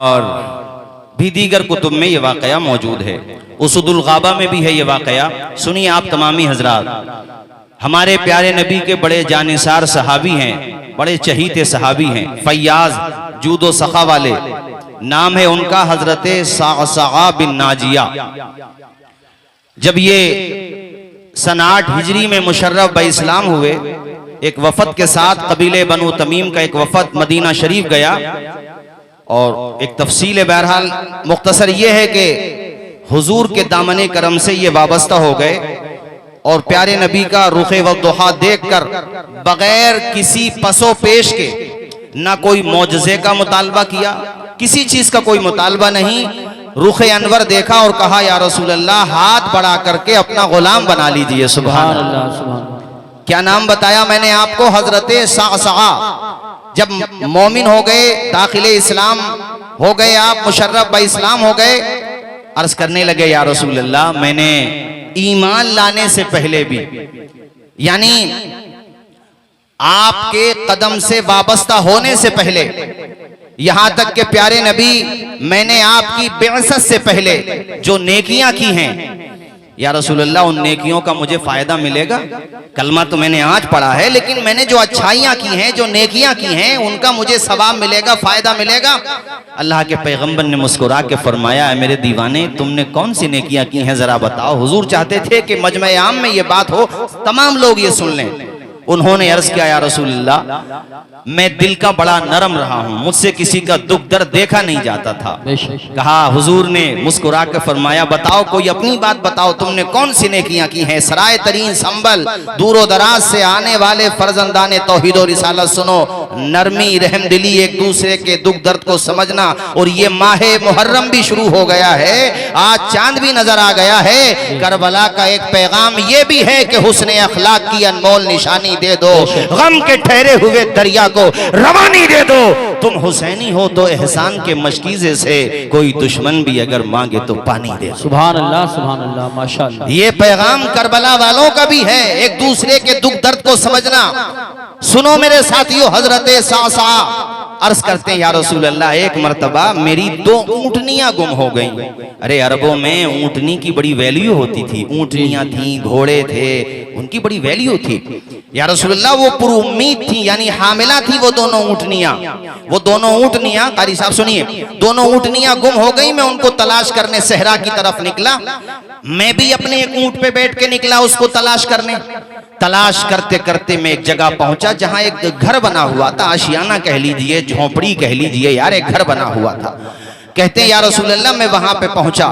और भी दीगर कुतुब में ये वाक़या मौजूद है। उसुदुल गाबा में भी है ये वाक़या। सुनिए आप तमामी हजरात, हमारे प्यारे नबी के बड़े जानिसार सहाबी हैं, बड़े चहीते सहाबी हैं, फैयाज जूदो सखा वाले, नाम है उनका हजरत सअसअ बिन नाजिया। जब ये सन 8 हिजरी में मुशर्रफ ब इस्लाम हुए, एक वफद के साथ कबीले बनु तमीम का एक वफद मदीना शरीफ गया। और एक तफसील बहरहाल मुख्तसर ये है कि हुजूर के दामने करम से ये वाबस्ता हो गए और प्यारे नबी का रुखे व दुहा देखकर बगैर किसी पसो पेश के ना कोई मौजज़े का मुतालबा किया, किसी चीज का कोई मुतालबा नहीं। रुखे अनवर देखा और कहा या रसूल अल्लाह, हाथ बढ़ा करके अपना गुलाम बना लीजिए। सुभान अल्लाह। क्या नाम बताया मैंने आपको? हजरत सअसअ। जब मोमिन हो गए, दाखिले इस्लाम हो गए, आप मुशर्रफ ब इस्लाम हो गए, अर्ज करने लगे या रसूल अल्लाह, मैंने ईमान लाने से पहले भी, यानी आपके कदम से वाबस्ता होने से पहले, यहां तक के प्यारे नबी, मैंने आपकी बिअसत से पहले जो नेकियां की हैं, या रसूलुल्लाह उन नेकियों का मुझे फायदा मिलेगा? कलमा तो मैंने आज पढ़ा है, लेकिन मैंने जो अच्छाइयां की हैं, जो नेकियां की हैं, उनका मुझे सवाब मिलेगा, फायदा मिलेगा? अल्लाह के पैगंबर ने मुस्कुरा के फरमाया, है मेरे दीवाने, तुमने कौन सी नेकियां की हैं जरा बताओ। हुजूर चाहते थे कि मजमे आम में ये बात हो, तमाम लोग ये सुन लें। उन्होंने अर्ज किया या रसूलल्लाह, मैं दिल का बड़ा नरम रहा हूं, मुझसे किसी का दुख दर्द देखा नहीं जाता था। कहा, हुजूर ने मुस्कुरा कर फरमाया, बताओ कोई अपनी बात बताओ, तुमने कौन सी नेकियां की हैं? सराय तरीन संबल, दूरो दराज से आने वाले फर्जंदाने तौहीद और रिसालत सुनो, नरमी रहमदिली, एक दूसरे के दुख दर्द को समझना। और ये माहे मुहर्रम भी शुरू हो गया है, आज चांद भी नजर आ गया है। करबला का एक पैगाम ये भी है कि हुस्न अखलाक की अनमोल निशानी दे दो, गम के ठहरे हुए दरिया को रवानी दे दो। तुम हुसैनी हो तो एहसान के मशकीजे से कोई दुश्मन भी अगर मांगे तो पानी दे। सुभान अल्लाह, माशाअल्लाह। ये पैगाम करबला वालों का भी है, एक दूसरे के दुख दर्द को समझना। सुनो मेरे साथियों, हजरत सअसअ अर्ज करते हैं या रसूल अल्लाह, एक मर्तबा मेरी 2 ऊँटनियां गुम हो गईं। अरे अरबों में ऊँटनी की बड़ी वैल्यू होती थी, ऊँटनियां थी, घोड़े थे, उनकी बड़ी वैल्यू थी। या रसूल अल्लाह, वो पुरुम्मीद थी, यानी हामिला थी वो दोनों ऊँटनियां। कारी साहब सुनिए, दोनों ऊँटनियां गुम हो गई। मैं उनको तलाश करने सहरा की तरफ निकला। मैं भी अपने एक ऊँट पे बैठ के निकला उसको तलाश करने। तलाश करते करते मैं एक जगह पहुंचा जहां एक घर बना हुआ था, आशियाना कह लीजिए, झोपड़ी कह लीजिए, यार एक घर बना हुआ था। कहते हैं या रसूल अल्लाह, मैं वहां पे पहुंचा,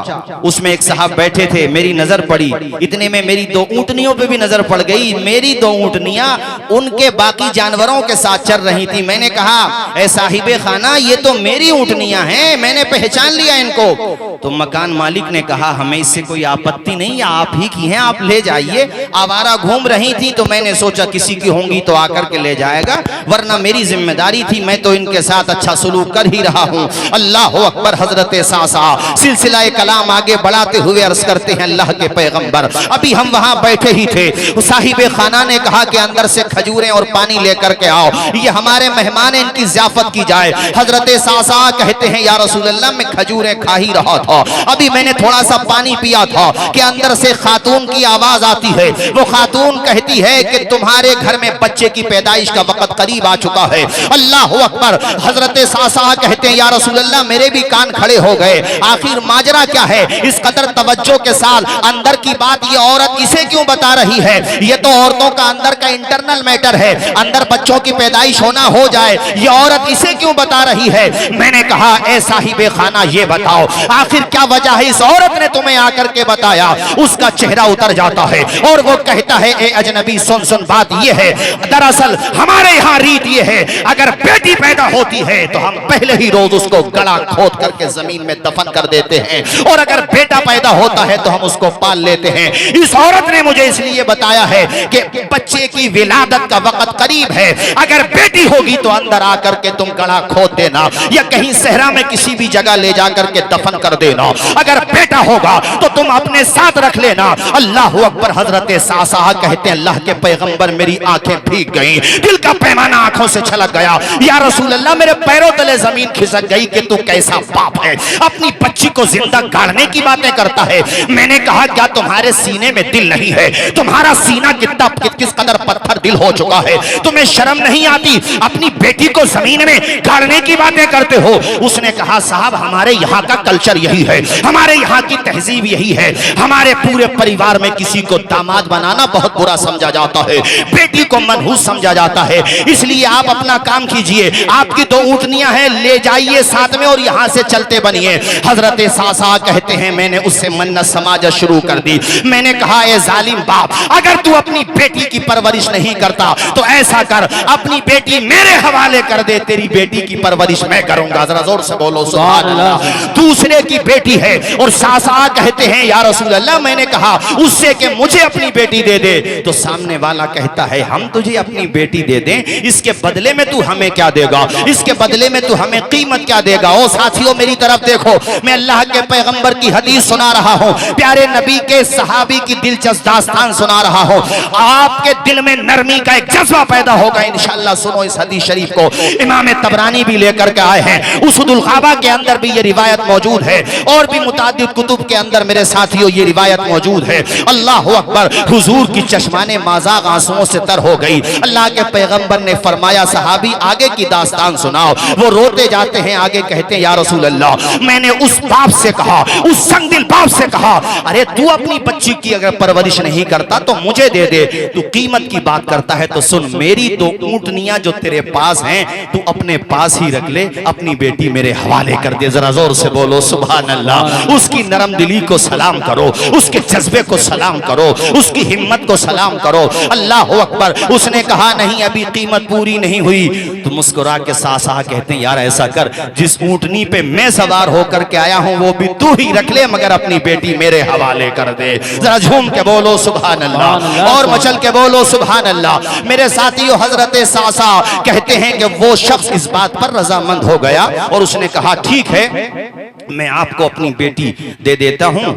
उसमें एक साहब बैठे थे, मेरी नजर पड़ी, इतने में मेरी 2 ऊँटनियों पे भी नजर पड़ गई। मेरी 2 ऊँटनियां उनके बाकी जानवरों के साथ चल रही थी। मैंने कहा, ए साहिबे खाना, ये तो मेरी ऊँटनियां हैं, मैंने पहचान लिया इनको। तो मकान मालिक ने कहा, हमें इससे कोई आपत्ति नहीं, आप ही की हैं, आप ले जाइए। आवारा घूम रही थी तो मैंने सोचा किसी की होंगी तो आकर के ले जाएगा, वरना मेरी जिम्मेदारी थी, मैं तो इनके साथ अच्छा सलूक कर ही रहा हूँ। अल्लाह अकबर। हजरत सअसअ सिलसिला कलाम आगे बढ़ाते हुए अर्ज करते हैं, अल्लाह के पैगंबर, अभी हम वहां बैठे ही थे, साहिबे खाना ने कहा कि अंदर से खजूरें और पानी लेकर के आओ, ये हमारे मेहमान हैं, इनकी ज़ियाफत की जाए। हजरत सअसअ कहते हैं या रसूल अल्लाह, मैं खजूरें खा ही रहा था, अभी मैंने थोड़ा सा पानी पिया था कि अंदर से खातून की आवाज आती है। वो खातून कहती है कि तुम्हारे घर में बच्चे की पैदाइश का वक्त करीब आ चुका है। अल्लाह अकबर। हजरत सअसअ कहते हैं या रसूल अल्लाह, मेरे भी कान खड़े हो गए। आखिर माजरा क्या है? इस कदर तवज्जो के साथ अंदर की बात ये औरत इसे क्यों बता रही है? ये तो औरतों का अंदर का इंटरनल मैटर है, अंदर बच्चों की पैदाइश होना हो जाए, ये औरत इसे क्यों बता रही है? मैंने कहा, ए साहिबे खाना, ये बताओ आखिर क्या वजह है? इस औरत ने तुम्हें आकर के बताया। उसका चेहरा उतर जाता है और वो कहता है, ए अजनबी सुन सुन, बात ये है, दरअसल हमारे यहाँ रीत ये है, अगर बेटी पैदा होती है तो हम पहले ही रोज उसको गला खोद करके जमीन में दफन कर देते हैं, और अगर बेटा पैदा होता है तो हम उसको पाल लेते हैं। इस औरत ने मुझे इसलिए बताया है कि बच्चे की विलादत का वक्त करीब है, अगर बेटी होगी तो अंदर आकर के तुम गला खोद देना या कहीं सहरा में किसी भी जगह ले जाकर के दफन कर देना, अगर बेटा होगा तो तुम अपने साथ रख लेना। अल्लाह अकबर। हजरत सअसअ कहते हैं, अल्लाह के पैगंबर, मेरी आंखें भीग गईं, दिल का पैमाना आंखों से छलक गया। या रसूल अल्लाह, मेरे पैरों तले जमीन खिसक गई कि तू कैसा बाप है, अपनी बच्ची को जिंदा गाड़ने की बातें करता है। मैंने कहा क्या तुम्हारे सीने में दिल नहीं है? तुम्हारा सीना किस कदर पत्थर दिल हो चुका है, तुम्हें शर्म नहीं आती? अपनी बेटी को जमीन में गाड़ने की बातें करते हो। उसने कहा साहब हमारे यहाँ का कल्चर यही है, हमारे यहाँ की तहजीब यही है, हमारे पूरे परिवार में किसी को दामाद बनाना बहुत बुरा समझा जाता है, बेटी को मनहूस समझा जाता है, इसलिए आप अपना काम कीजिए, आपकी 2 ऊँटनियां हैं, ले जाइए साथ में और यहाँ से चलते बनिए। हजरत सासा कहते हैं मैंने उससे मन्नत समाजा शुरू कर दी। मैंने कहा ए जालिम बाप, अगर तू अपनी बेटी की परवरिश नहीं करता तो ऐसा कर, अपनी बेटी मेरे हवाले कर दे, तेरी बेटी की परवरिश मैं करूंगा। जरा जोर से बोलो सुभान अल्लाह। दूसरे की बेटी है और सासा कहते हैं या रसूल अल्लाह, मैंने कहा उससे कि मुझे अपनी बेटी दे दे, तो सामने वाला कहता है हम तुझे अपनी बेटी दे दें, इसके बदले में तू हमें क्या देगा, इसके बदले में तू हमें कीमत क्या देगा? ओ साथियों मेरी तरफ देखो, मैं अल्लाह के पैगंबर की हदीस सुना रहा हूं, प्यारे नबी के सहाबी की दिलचस्प दास्तान सुना रहा हूं। आपके दिल में नरमी का एक जज्बा पैदा होगा इंशाअल्लाह। सुनो इस हदीस शरीफ को, इमाम तबरानी भी लेकर के आए हैं, उसदुल ग़ाबा के अंदर भी ये रिवायत मौजूद है और भी मुतादिद कुतुब के अंदर मेरे साथियों ये रिवायत मौजूद है। अल्लाह अकबर, हुजूर की चश्माने माज़ाग आंसुओं से तर हो गई। अल्लाह के पैगंबर ने फरमाया सहाबी आगे की दास्तान सुनाओ। वो रोते जाते हैं, आगे कहते हैं या रसूल अल्लाह, मैंने उस बाप से कहा, उस संगदिल बाप से कहा, अरे तू अपनी बच्ची की अगर परवरिश नहीं करता तो मुझे दे दे, तू कीमत की बात करता है तो सुन, मेरी 2 ऊँटनियां जो तेरे पास हैं तू अपने पास ही रख ले, अपनी बेटी मेरे हवाले कर दे। जरा जोर से बोलो सुभान अल्लाह। उसकी नरम दिली को सलाम करो, उसके जज्बे को सलाम करो, उसकी हिम्मत को सलाम करो। अल्लाह अकबर। उसने कहा नहीं अभी कीमत पूरी नहीं हुई, तो मुस्कुरा के सासा कहते हैं यार ऐसा कर, जिस ऊँटनी पे मैं सवार होकर के आया हूं वो भी तू ही रख ले, मगर अपनी बेटी मेरे हवाले कर दे। जरा झूम के बोलो सुभान अल्लाह और मचल के बोलो सुभान अल्लाह। मेरे साथियों हजरत सासा कहते हैं कि वो शख्स इस बात पर रजामंद हो गया और उसने कहा ठीक है मैं आपको अपनी बेटी दे देता हूं,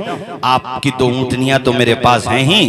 आपकी 2 ऊँटनियां तो मेरे पास हैं ही,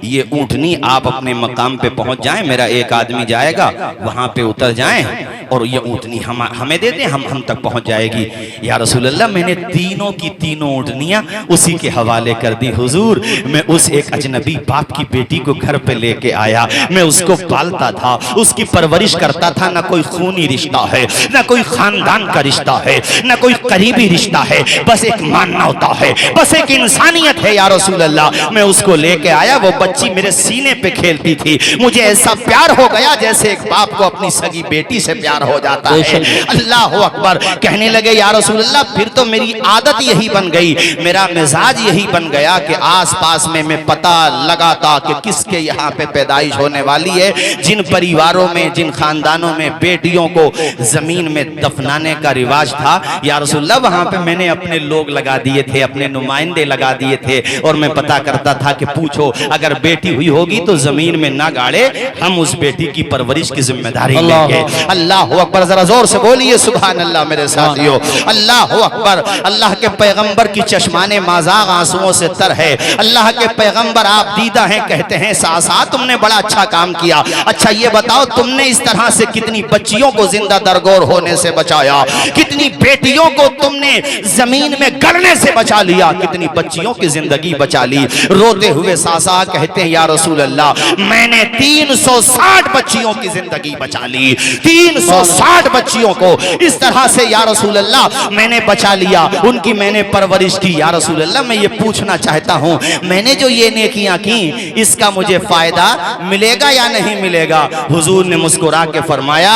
ये ऊँटनी आप अपने मकाम पे पहुंच जाएं, मेरा एक आदमी जाएगा वहां पे उतर जाएं और ये ऊँटनी हमें दे दें, हम तक पहुंच जाएगी। या रसूल अल्लाह मैंने तीनों की तीनों ऊँटनियां उसी के हवाले कर दी। हुजूर मैं उस एक अजनबी बाप की बेटी को घर पे लेके आया, मैं उसको पालता था, उसकी परवरिश करता था, ना कोई खूनी रिश्ता है, ना कोई खानदान का रिश्ता है, ना कोई करीबी रिश्ता है, बस एक मानना होता है, बस एक इंसानियत है। या रसूल अल्लाह मैं उसको लेके आया, वो बच्ची मेरे सीने पे खेलती थी, मुझे ऐसा प्यार हो गया जैसे एक बाप को अपनी सगी बेटी से प्यार हो जाता है। अल्लाह अकबर। कहने लगे या रसूल अल्लाह फिर तो मेरी आदत यही बन गई, मेरा मिजाज यही बन गया कि आस पास में मैं पता लगाता कि किसके यहाँ पे पैदाइश होने वाली है। जिन परिवारों में, जिन खानदानों में बेटियों को जमीन में दफनाने का रिवाज था या रसूल अल्लाह, वहां पे मैंने अपने लोग लगा दिए थे, अपने नुमाइंदे लगा दिए थे और मैं पता करता था कि पूछो अगर बेटी हुई होगी तो जमीन में ना गाड़े, हम उस बेटी की परवरिश की जिम्मेदारी लेंगे। अल्लाह अकबर। जरा जोर से बोलिए सुभान अल्लाह मेरे साथियों। अल्लाह अकबर। अल्लाह के पैगंबर की चश्माने माज़ाग आंसुओं से तर है। अल्लाह के पैगंबर आप दीदा हैं, कहते हैं सासा तुमने बड़ा अच्छा काम किया। अच्छा ये बताओ तुमने इस तरह से कितनी बच्चियों को जिंदा दरगोर होने से बचाया, कितनी बेटियों को तुमने जमीन में गड़ने से बचा लिया, कितनी बच्चियों की जिंदगी बचा ली। रोते हुए सासा कहते हैं या रसूल अल्लाह मैंने 360 बच्चियों की जिंदगी बचा ली, 360 बच्चियों को इस तरह से या रसूल अल्लाह मैंने बचा लिया, उनकी मैंने परवरिश की। या रसूल अल्लाह मैं ये पूछना चाहता हूं मैंने जो ये नेकियां की इसका मुझे फायदा मिलेगा या नहीं मिलेगा? हुजूर ने मुस्कुरा के फरमाया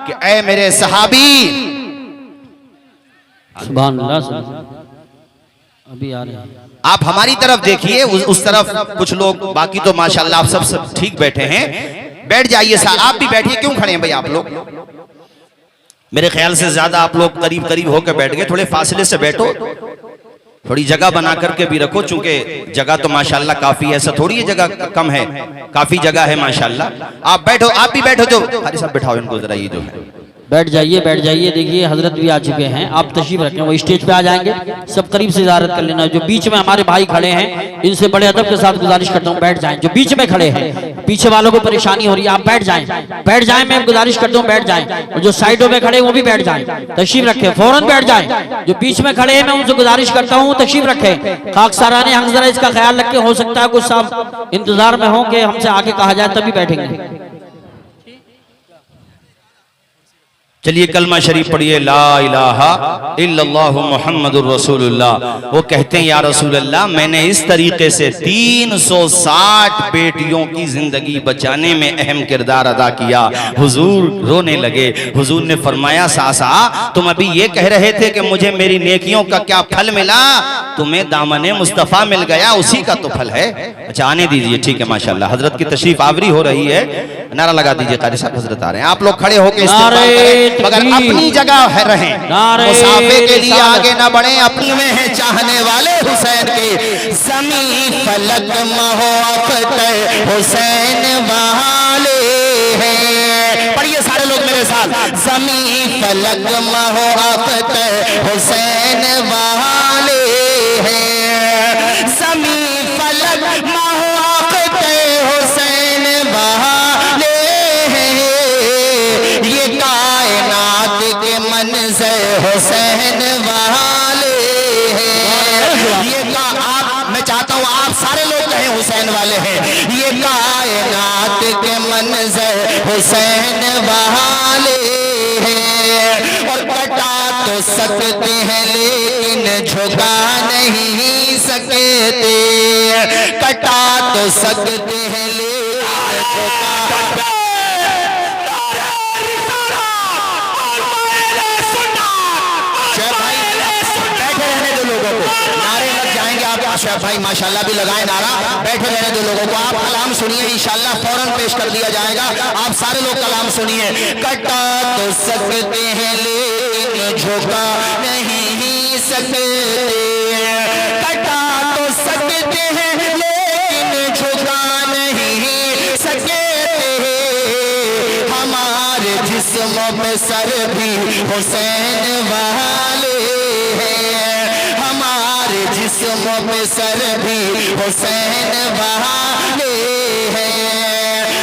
कि ऐ मेरे सहाबी, सुभान अल्लाह, अभी आ रहे हैं, आप हमारी तरफ देखिए, उस तरफ कुछ लोग, बाकी तो माशाल्लाह आप सब ठीक बैठे हैं, बैठ जाइए सर, आप भी बैठिए, क्यों खड़े हैं भाई आप लोग? मेरे ख्याल से ज्यादा आप लोग करीब करीब होकर बैठ गए, थोड़े फासले से बैठो, थोड़ी जगह बना करके भी रखो, चूंकि जगह तो माशाल्लाह काफी है, ऐसा थोड़ी है जगह कम है, काफी जगह है माशाल्लाह। आप बैठो, आप भी बैठो, जो हारी साहब बैठाओ इनको जरा, ये जो है बैठ जाइए। देखिए हजरत भी आ चुके हैं, आप तशरीफ रखें, वो स्टेज पे आ जाएंगे। सब करीब से ज़ियारत कर लेना। जो बीच में हमारे भाई खड़े हैं, इनसे बड़े अदब के साथ गुजारिश करता हूँ बैठ जाएं। जो बीच में खड़े हैं, पीछे वालों को परेशानी हो रही है, आप बैठ जाएं। मैं गुजारिश करता हूँ बैठ जाएं। और जो साइडों में खड़े वो भी बैठ जाएं, तशरीफ रखें, फौरन बैठ जाएं। जो बीच में खड़े हैं मैं उनसे गुजारिश करता हूँ तशरीफ रखें। खाकसाराने हम जरा इसका ख्याल रखें, हो सकता है कुछ साहब इंतजार में हो कि हमसे आगे कहा जाए तभी बैठेंगे। चलिए कलमा शरीफ पढ़िए, ला इलाहा इल्लल्लाहु मुहम्मदुर रसूलुल्लाह। वो कहते हैं या रसूल अल्लाह, मैंने इस तरीके से 360 बेटियों की जिंदगी बचाने में अहम किरदार अदा किया। हुजूर रोने लगे। हुजूर ने फरमाया, सासा तुम अभी ये कह रहे थे कि मुझे मेरी नेकियों का क्या फल मिला, तुम्हें दामने मुस्तफा मिल गया, उसी का तो फल है। अच्छा आने दीजिए, ठीक है माशाल्लाह। हजरत की तशरीफ आवरी हो रही है, नारा लगा दीजिए। कारी साहब हजरत आ रहे हैं, आप लोग खड़े होकर इस्तेमाल करें, मगर अपनी जगह है रहें, मुसाफे के लिए आगे ना बढ़े। अपनी में है चाहने वाले हुसैन के, ज़मीं फलक मोहब्बत हुसैन वाले हैं। पढ़िए सारे लोग मेरे साथ, ज़मीं फलक मोहब्बत हुसैन वाले हैं। ज़मीं फलक मोहब्बत हुसैन वाले हैं। ये कायनात के मंज़र हुसैन वाले हैं। ये आप, मैं चाहता हूँ आप सारे लोग कहें हुसैन वाले हैं। ये कायनात के मंज़र हुसैन वाले हैं। और कटा तो सकते हैं लेकिन झुका नहीं सकते, कटा तो सकते हैं लेकिन झुका। शेख भाई माशाल्लाह भी लगाए नारा, बैठे रहने दो लोगों को। आप कलाम सुनिए, इंशाल्लाह फौरन पेश कर दिया जाएगा। आप सारे लोग कलाम सुनिए। कटा तो सकते हैं लेकिन झुका नहीं सकते, कटा तो सकते हैं लेकिन झुका नहीं सकते। हमारे जिस्म पे सर भी हुसैन वाले हैं, हमारे जिस्म पे सर भी हुसैन वाले हैं।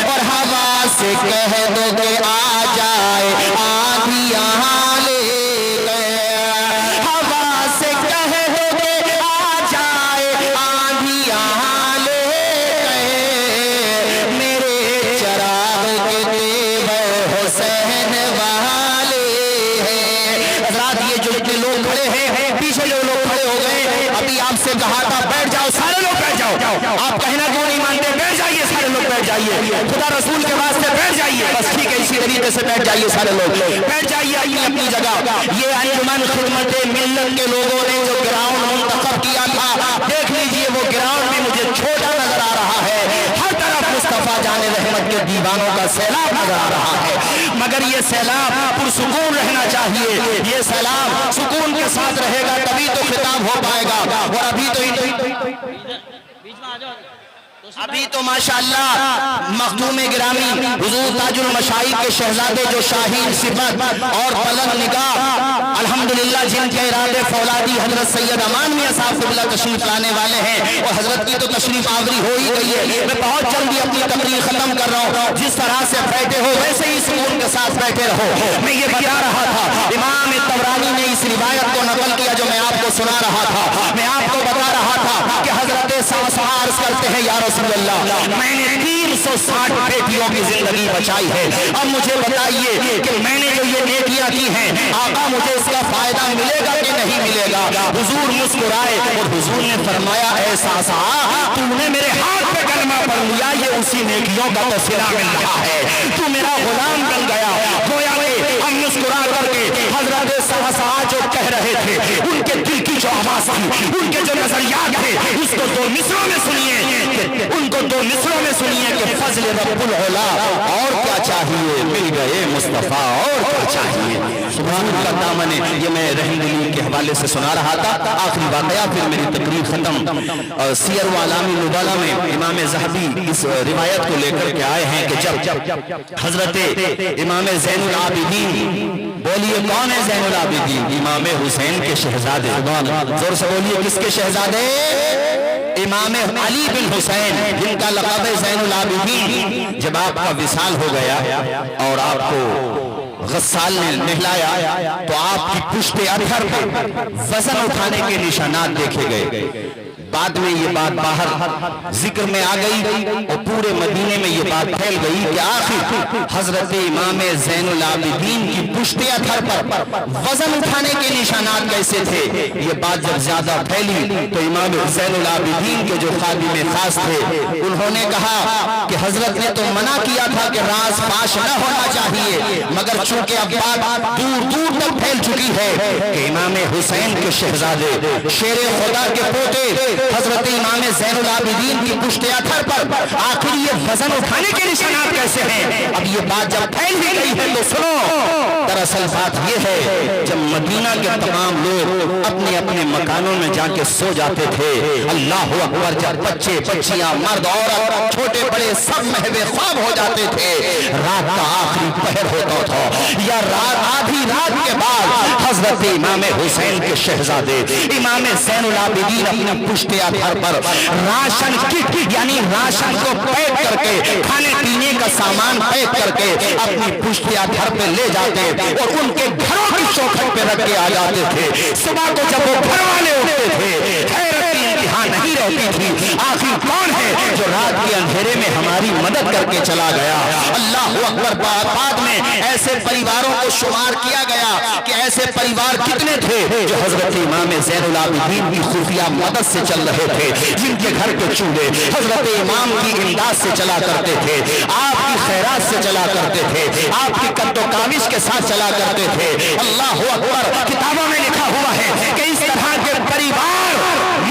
और हवा से कह दो कि आ जाए आंधी यहाँ ले गए, हवा से कह दो कि आ जाए आंधी यहाँ ले गए। मेरे चराग के तेवर हुसैन वाले हैं। हज़रात ये जो लोग खड़े हैं, पीछे जो लोग खड़े हो गए, अभी आपसे कहा था बैठ जाओ, सारे लोग बैठ जाओ। आप कहना क्यों नहीं मानते, बैठ जाइए सारे लोग, बैठ जाइए, खुदा रसूल के वास्ते बैठ जाइए। बस ठीक है, इसी तरीके से बैठ जाइए सारे लोग, बैठ जाइए अपनी अपनी जगह। ये अंजुमन खिदमत मिल्लत के लोगों ने जो ग्राउंड मुंतखब किया था, देख लीजिए वो ग्राउंड भी मुझे छोटा नजर आ रहा है। हर तरफ मुस्तफा जाने रहमत के दीवानों का सैलाब नजर आ रहा है, मगर ये सैलाब पुरसुकून रहना चाहिए। ये सैलाब सुकून के साथ रहेगा तभी तो खिताब हो पाएगा। और अभी तो माशाअल्लाह मखदूम गिरामी हुजूर ताजुल मशाइख के शहजादे जो शाहीन सिफत और बुलंद निगाह अल्हम्दुलिल्लाह जिनके इरादे फौलादी हजरत सैयद अमान मियां साहब क़िबला तशरीफ लाने वाले हैं। और हजरत की तो तशरीफ आवरी हो ही गई है। मैं बहुत जल्दी अपनी तकरीर खत्म कर रहा हूँ। जिस तरह से बैठे हो वैसे ही सुकून के साथ बैठे रहो। मैं ये बता रहा था, इमाम तबरानी ने इस रिवायत को नकल किया जो मैं आपको सुना रहा था। मैं आपको बता रहा था कि हजरत अर्ज करते हैं या रसूल अल्लाह, मैंने 360 बेटियों की जिंदगी बचाई है। अब मुझे बताइए कि मैंने जो ये नेकियां की हैं, आका मुझे इसका फायदा मिलेगा कि नहीं मिलेगा? हुजूर मुस्कुराए और हुजूर ने फरमाया, ऐसा तूने मेरे हाथ पे कलमा पढ़ लिया, ये उसी नेकियों का तो सिला मिल रहा है। तू मेरा गुलाम बन गया। गोया हम मुस्कुरा करके हजरत साहसा जो कह रहे थे उनके दिल की जो आवाज थी, उनके जो नजरियात थे, उसको दो मिसरों में सुनिए, उनको दो मिसरों में सुनिए कि फजल रब्बुल औला, और क्या चाहिए, मिल गए मुस्तफा, और क्या चाहिए। सुभान का दामन, ये मैं रहमदिली के हवाले से सुना रहा था। आखिरी वाकया, फिर मेरी तकरीर खत्म। सीयर व अलामी नुबला में इमाम ज़हबी इस रिवायत को लेकर के आए हैं कि जब हजरत इमाम ज़ैनुल आबिदीन, बोलिए कौन है ज़ैनुल आबिदीन? इमाम हुसैन के शहजादे, जोर से बोलिए किसके शहजादे? इमाम अली बिन हुसैन, जिनका लक़ब है ज़ैनुल आबिदीन। जब आपका विसाल हो गया और आपको गस्साल ने नहलाया तो आपकी पुश्ते अधर पे वजन उठाने के निशानात देखे गए। बाद में ये बात बाहर जिक्र में आ गई और पूरे मदीने में ये बात फैल गई कि आखिर हजरत इमाम ज़ैनुल आबिदीन की पुश्ते अधर पर वजन उठाने के निशानात कैसे थे। ये बात जब ज्यादा फैली तो इमाम ज़ैनुल आबिदीन के जो खादिम खास थे, उन्होंने कहा कि हजरत ने तो मना किया था कि राज फाश न होना चाहिए, मगर चूंकि अब बात दूर दूर तक फैल चुकी है कि इमाम हुसैन के शहजादे, शेर खुदा के पोते हजरत इमाम ज़ैनुल आबिदीन की पुश्ते अधर पर आखिर ये वजन उठाने के निशानात कैसे हैं। अब ये बात जब फैल भी गई है तो सुनो, दरअसल बात ये है, जब मदीना के तमाम लोग अपने अपने मकानों में जाके सो जाते थे, अल्लाह अकबर, जब बच्चे बच्चियां मर्द औरत छोटे बड़े सब महवे ख्वाब हो जाते थे, रात का आखिरी पहर होता था या रात आधी रात के बाद हजरत इमाम हुसैन के शहजादे इमाम ज़ैनुल आबिदीन अपने पुश्ते आधार पर राशन किट यानी राशन को पैक करके, खाने पीने का सामान पैक करके अपनी पुश्ते आधार पे ले जाते और उनके घरों की चौखट पे रख के आ जाते थे। सुबह को जब वो घर वाले उठते थे, हैरत की इंतहा नहीं रहती थी, आखिर कौन है जो रात के अंधेरे में हमारी मदद करके चला गया। अल्लाह अकबर। बाद में ऐसे परिवारों को शुमार किया गया कि ऐसे परिवार कितने थे जो हजरत इमाम ज़ैनुल आबिदीन की खुफिया मदद से चल रहे थे, जिनके घर के चूल्हे हजरत इमाम की इमदाद से चला करते थे, आपकी खैरात से चला करते थे, आपकी कद्दो काविश के साथ चला करते थे। अल्लाह अकबर। किताबों में लिखा हुआ है कि इस तरह के परिवार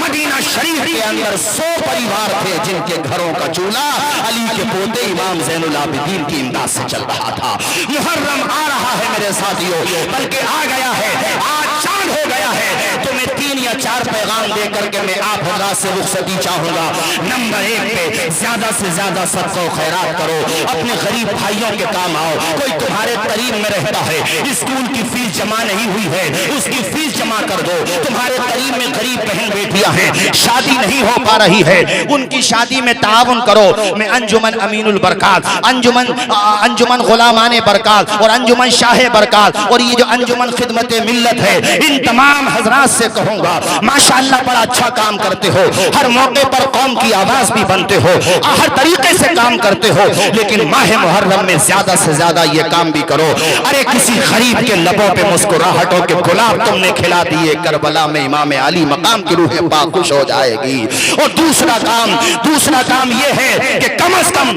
मदीना शरीफ के अंदर 100 परिवार थे जिनके घरों का चूल्हा अली के पोते इमाम ज़ैनुल आबिदीन की इमदाद से चल रहा था। मुहर्रम आ रहा है मेरे साथियों, बल्कि आ गया है, आज चांद हो गया है। तो मैं 3 या 4 पैगाम दे करके मैं आप हजरात से रुखसती चाहूंगा। नंबर 1 पे ज्यादा से ज्यादा सदका खैरात करो, अपने गरीब भाइयों के काम आओ। कोई तुम्हारे करीब में रहता है, स्कूल की फीस जमा नहीं हुई है, उसकी फीस जमा कर दो। तुम्हारे करीब में गरीब बहन बेटियां हैं, शादी नहीं हो पा रही है, उनकी शादी में ताउन करो। मैं अंजुमन अमीनुल बरकात, अंजुमन गुलामाने बरकात और अंजुमन शाह बरकात और ये जो अंजुमन खिदमत मिल्लत है, इन तमाम हजरात से कहूंगा, माशाअल्लाह बड़ा अच्छा काम करते हो, हर मौके पर कौम की आवाज भी बनते हो, हर तरीके से काम करते हो, लेकिन माह मुहर्रम में ज्यादा से ज्यादा ये काम भी करो। अरे किसी गरीब के लबों पे मुस्कुराहटों के गुलाब तुमने खिला दिए, करबला में इमाम अली मकाम की रूह पाक खुश हो जाएगी। और दूसरा काम ये है कि कम से कम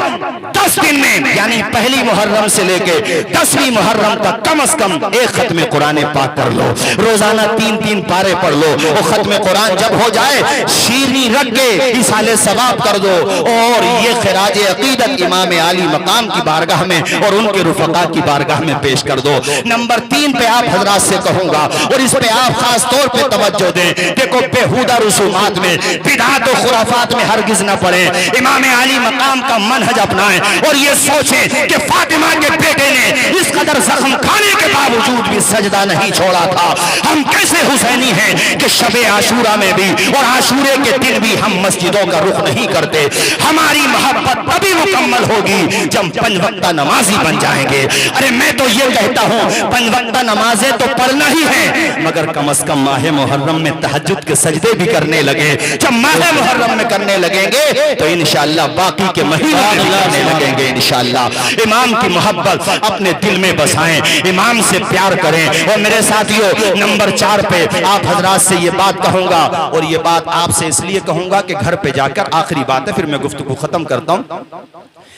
10 दिन में, यानी पहली मुहर्रम से लेके 10वीं मुहर्रम तक कम से कम एक खत्म कुरान पाक कर लो, रोजाना 3-3 पारे पढ़ लो। और खत्म कुरान जब हो जाए, शीरनी रख के इसाले सवाब कर दो और ये खिराज अकीदत इमाम अली मकाम की बारगाह में और उनके रुफका की बारगाह में पेश कर दो। नंबर 3 पे आप हजरात से कहूंगा, और इस पे आप खास तौर पे तवज्जो दें। देखो, बेहुदा रुसूमात में, बिदअत और खुराफात में हरगिज न पड़े, इमाम अली मकाम का मनहज अपनाएं और ये सोचें कि फातिमा के बेटे ने इस कदर जख्म खाने के बावजूद भी सजदा नहीं छोड़ा था। हम कैसे हुसैनी हैं कि शबे आशूरा में भी और आशूरे के दिन भी हम मस्जिदों का रुख नहीं करते। हमारी मोहब्बत तभी मुकम्मल होगी जब 5 वक्ता नमाजी बन जाएंगे। अरे मैं तो ये कहता हूँ, 5 वक्ता नमाजें तो पढ़ना ही है, मगर कम से कम माह मुहर्रम में तहज्जुद के सजदे भी करने लगे। जब माह मुहर्रम में करने लगेंगे तो इंशाअल्लाह बाकी के महीनों में करने लगेंगे इंशाअल्लाह। इमाम की मोहब्बत अपने दिल में बसाएं, इमाम से प्यार करें। और मेरे साथियों, नंबर 4 पे आप हजरात से ये बात कहूंगा, और ये बात आपसे इसलिए कहूंगा कि घर पे जाकर, आखिरी बात है फिर मैं गुफ्तगू खत्म करता हूं,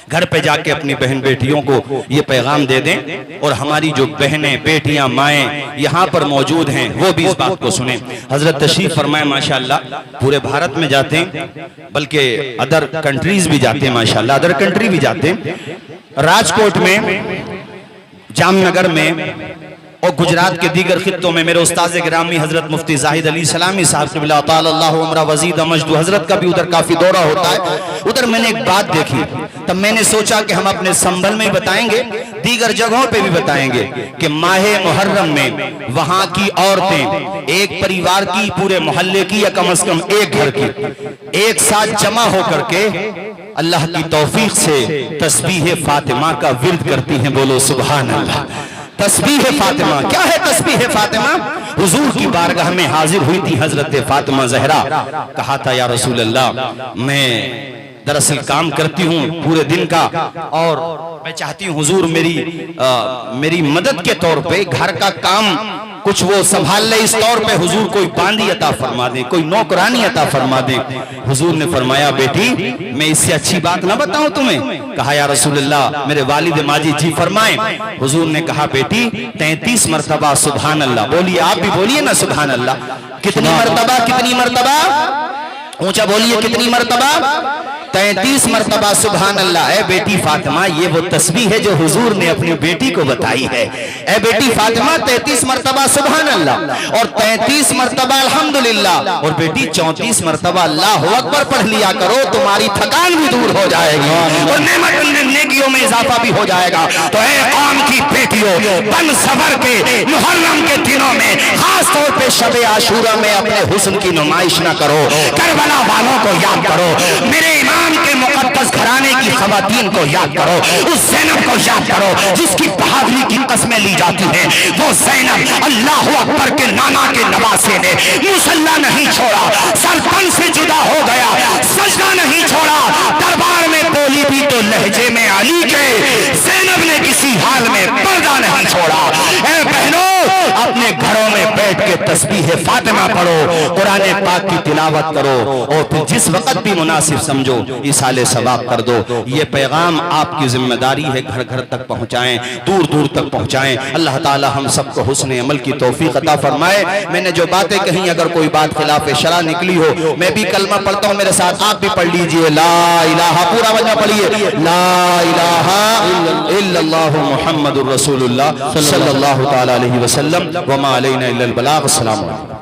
घर पे जाके अपनी बहन बेटियों को ये पैगाम दे दें, और हमारी जो बहनें बेटियां माएँ यहाँ पर मौजूद हैं वो भी इस बात को सुने। हजरत तशरीफ फरमाए, माशाअल्लाह पूरे भारत में जाते हैं, बल्कि अदर कंट्रीज भी जाते हैं, माशाअल्लाह अदर कंट्री भी जाते हैं। राजकोट में, जामनगर में और गुजरात के दीगर खित्तों में मेरे उस्ताद गिरामी हजरत मुफ्ती जाहिद अली सलामी साहब क़िबला तालल्लाहु उम्रा वज़ीद मजदू हजरत का भी उधर काफी दौरा होता है। उधर मैंने एक बात देखी, तब मैंने सोचा कि हम अपने संभल में बताएंगे, दीगर जगहों पे भी बताएंगे कि माहे मुहर्रम में वहां की औरतें एक परिवार की, पूरे मोहल्ले की, या कम से कम एक घर की, एक साथ जमा होकर के अल्लाह की तौफीक से तस्बीह फातिमा का विर्द करती हैं। बोलो सुभान अल्लाह। तस्बीह फातिमा क्या है? तस्बीह फातिमा हुजूर की बारगाह में हाजिर हुई थी हजरत फातिमा जहरा, कहा था या रसूल अल्लाह, मैं दरअसल काम करती हूँ पूरे दिन का, और मैं चाहती हूँ हुजूर मेरी मदद के तौर पे घर का काम कुछ वो संभाल ले, इस तौर पे हुजूर कोई बांदी अता फरमा दें, कोई नौकरानी अता फरमा दें। हुजूर ने फरमाया, बेटी मैं इससे अच्छी बात ना बताऊं तुम्हें? कहा या रसूलल्लाह, मेरे वालिद माजिद जी फरमाएं। हुजूर ने कहा, बेटी 33 मरतबा सुभान अल्लाह बोलिए। आप भी बोलिए ना सुभान अल्लाह। कितनी मरतबा? कितनी मरतबा? ऊंचा बोलिए, कितनी मरतबा? 33 मरतबा सुभान अल्लाह। ए बेटी फातिमा, ये वो तस्बीह है जो हुजूर ने अपनी बेटी को बताई है। ए बेटी फातिमा, 33 मरतबा सुभान अल्लाह और 33 मरतबा अल्हम्दुलिल्लाह, और बेटी 34 मरतबा अल्लाहु अकबर पढ़ लिया करो, तुम्हारी थकान भी दूर हो जाएगी और नेकियों में इजाफा भी हो जाएगा। तो ए कौम की बेटियों, बन सबर के मुहर्रम के दिनों में, खास तौर पे शब आशूरा में अपने हुस्न की नुमाइश ना करो, करबला वालों को याद करो, मेरे इमाम के मुकद्दस घराने की खवातीन को याद करो, उस ज़ैनब को याद करो जिसकी बहादुरी की कस्में ली जाती हैं। वो ज़ैनब अल्लाह अकबर के नाना के नवासे ने मुसल्ला नहीं छोड़ा, सरपंच से जुदा हो गया, सजदा नहीं छोड़ा, दरबार में बोली भी तो लहजे में अली के, ज़ैनब ने किसी हाल में पर्दा नहीं छोड़ा। ऐ बहनों, अपने घरों में बैठ के तस्बीह फातिमा पढ़ो, कुरान पाक की तिलावत करो, और फिर जिस वक्त भी मुनासिब समझो इसाले सवाब कर दो। ये पैगाम आपकी जिम्मेदारी है, घर घर तक पहुंचाएं, दूर दूर तक पहुंचाएं। अल्लाह ताला हम सबको हुस्न अमल की तौफीक अता फरमाए। मैंने जो बातें कही, अगर कोई बात खिलाफ शरा निकली हो, मैं भी कलमा पढ़ता हूं, मेरे साथ आप भी पढ़ लीजिए। ला इलाहा, पूरा वजह पढ़िए, ला इलाहा इल्लल्लाहु मुहम्मदुर रसूलुल्लाह सल्लल्लाहु तआला अलैहि वसल्लम व मा अलैना इल्लल बलाग। अस्सलाम वालेकुम।